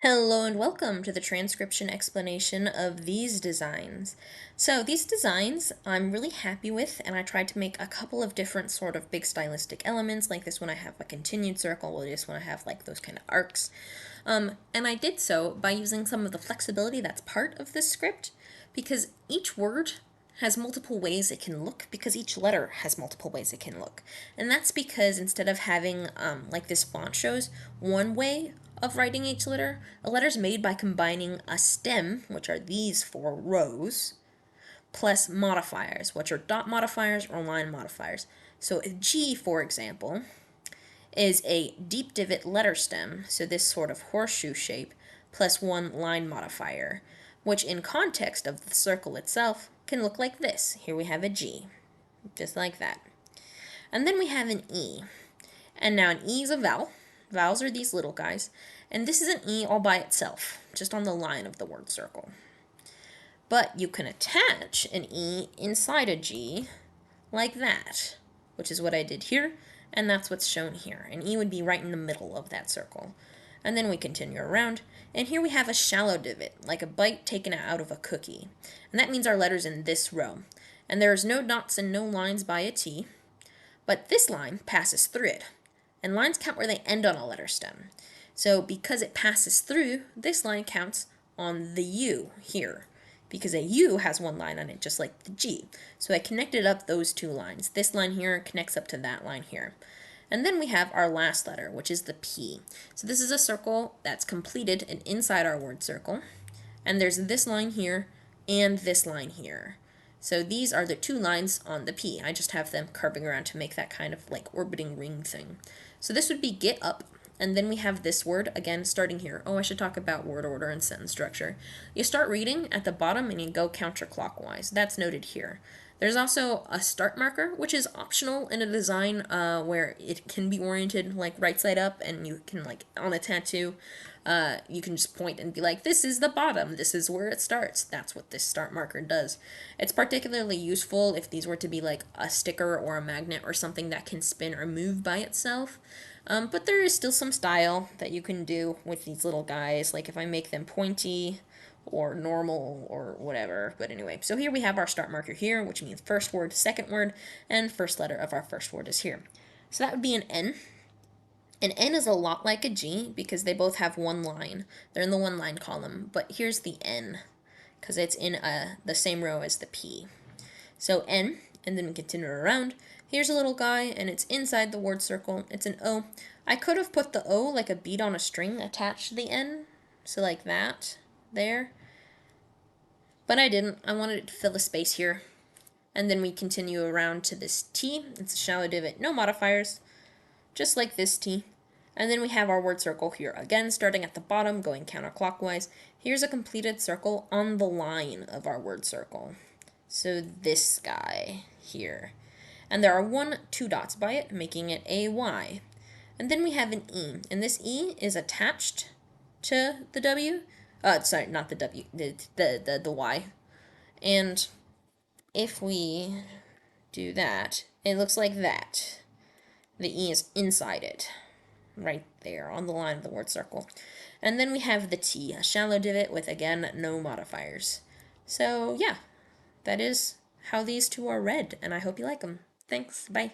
Hello and welcome to the transcription explanation of these designs. So these designs I'm really happy with, and I tried to make a couple of different sort of big stylistic elements. Like this one I have a continued circle, while this one I have like those kind of arcs. And I did so by using some of the flexibility that's part of this script, because each word has multiple ways it can look, because each letter has multiple ways it can look. And that's because instead of having, like this font shows, one way of writing each letter, a letter's made by combining a stem, which are these four rows, plus modifiers, which are dot modifiers or line modifiers. So a G, for example, is a deep divot letter stem, so this sort of horseshoe shape, plus one line modifier, which in context of the circle itself can look like this. Here we have a G, just like that. And then we have an E. And now an E is a vowel. Vowels are these little guys. And this is an E all by itself, just on the line of the word circle. But you can attach an E inside a G like that, which is what I did here, and that's what's shown here. An E would be right in the middle of that circle. And then we continue around, and here we have a shallow divot, like a bite taken out of a cookie. And that means our letter's in this row. And there's no dots and no lines by a T, but this line passes through it. And lines count where they end on a letter stem. So because it passes through, this line counts on the U here, because a U has one line on it, just like the G. So I connected up those two lines. This line here connects up to that line here. And then we have our last letter, which is the P. So this is a circle that's completed and inside our word circle. And there's this line here and this line here. So these are the two lines on the P. I just have them curving around to make that kind of like orbiting ring thing. So this would be get up, and then we have this word, again, starting here. Oh, I should talk about word order and sentence structure. You start reading at the bottom and you go counterclockwise. That's noted here. There's also a start marker, which is optional in a design where it can be oriented like right side up, and you can, like on a tattoo, you can just point and be like, this is the bottom, this is where it starts. That's what this start marker does. It's particularly useful if these were to be like a sticker or a magnet or something that can spin or move by itself. But there is still some style that you can do with these little guys, like if I make them pointy or normal or whatever. But anyway, so here we have our start marker here, which means first word, second word, and first letter of our first word is here. So that would be an N. An N is a lot like a G because they both have one line. They're in the one line column, but here's the N because it's in the same row as the P. So N, and then we continue around. Here's a little guy, and it's inside the word circle. It's an O. I could have put the O like a bead on a string attached to the N, so like that, there. But I didn't. I wanted it to fill the space here. And then we continue around to this T. It's a shallow divot, no modifiers, just like this T. And then we have our word circle here, again starting at the bottom, going counterclockwise. Here's a completed circle on the line of our word circle. So this guy here. And there are two dots by it, making it a Y. And then we have an E, and this E is attached to the W. Sorry, not the W, the Y. And if we do that, it looks like that. The E is inside it, right there on the line of the word circle. And then we have the T, a shallow divot with, again, no modifiers. So yeah, that is how these two are read, and I hope you like them. Thanks, bye.